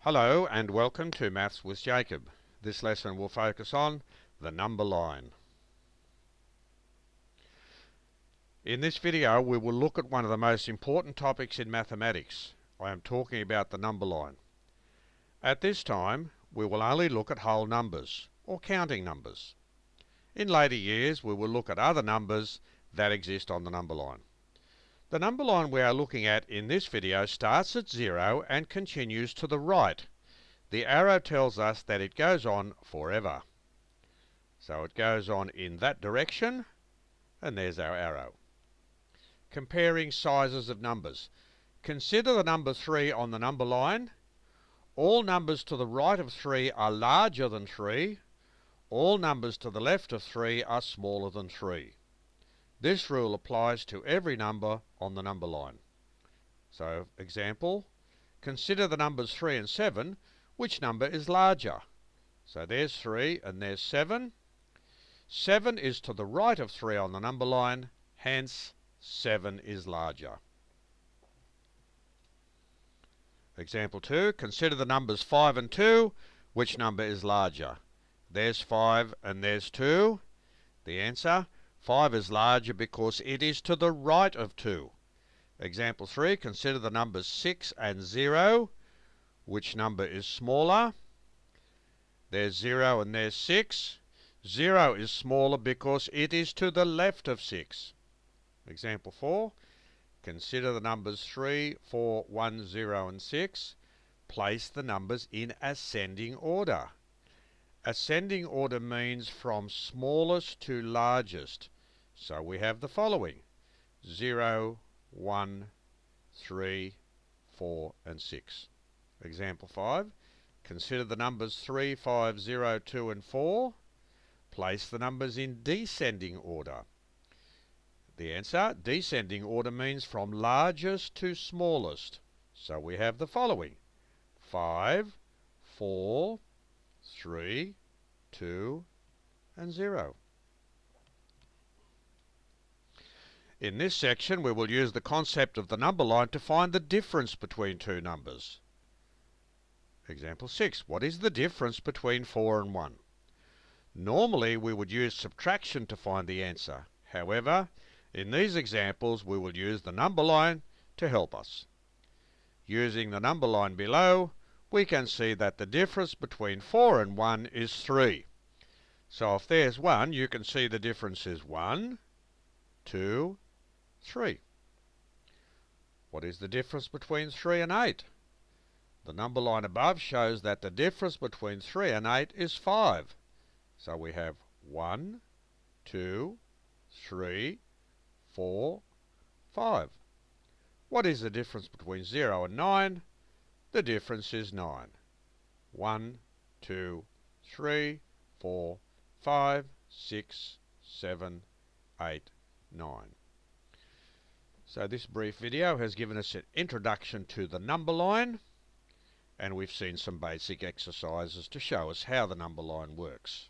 Hello and welcome to Maths with Jacob. This lesson will focus on the number line. In this video we will look at one of the most important topics in mathematics. I am talking about the number line. At this time we will only look at whole numbers or counting numbers. In later years we will look at other numbers that exist on the number line. The number line we are looking at in this video starts at 0 and continues to the right. The arrow tells us that it goes on forever. So it goes on in that direction, and there's our arrow. Comparing sizes of numbers. Consider the number 3 on the number line. All numbers to the right of 3 are larger than 3. All numbers to the left of 3 are smaller than 3. This rule applies to every number on the number line. So, example, consider the numbers 3 and 7. Which number is larger? So there's 3 and there's 7. 7 is to the right of 3 on the number line, hence 7 is larger. Example 2, consider the numbers 5 and 2. Which number is larger? There's 5 and there's 2. The answer, 5 is larger because it is to the right of 2. Example 3, consider the numbers 6 and 0. Which number is smaller? There's 0 and there's 6. 0 is smaller because it is to the left of 6. Example 4. Consider the numbers 3, 4, 1, 0 and 6. Place the numbers in ascending order. Ascending order means from smallest to largest. So we have the following: 0, 1, 3, 4 and 6. Example 5. Consider the numbers 3, 5, 0, 2 and 4. Place the numbers in descending order. The answer, descending order means from largest to smallest. So we have the following: 5, 4, 3, 2 and 0. In this section we will use the concept of the number line to find the difference between two numbers. Example 6. What is the difference between 4 and 1? Normally we would use subtraction to find the answer. However, in these examples we will use the number line to help us. Using the number line below, we can see that the difference between 4 and 1 is 3. So if there's 1, you can see the difference is 1, 2, 3. What is the difference between 3 and 8? The number line above shows that the difference between 3 and 8 is 5. So we have 1, 2, 3, 4, 5. What is the difference between 0 and 9? The difference is 9. 1, 2, 3, 4, 5, 6, 7, 8, 9. So this brief video has given us an introduction to the number line, and we've seen some basic exercises to show us how the number line works.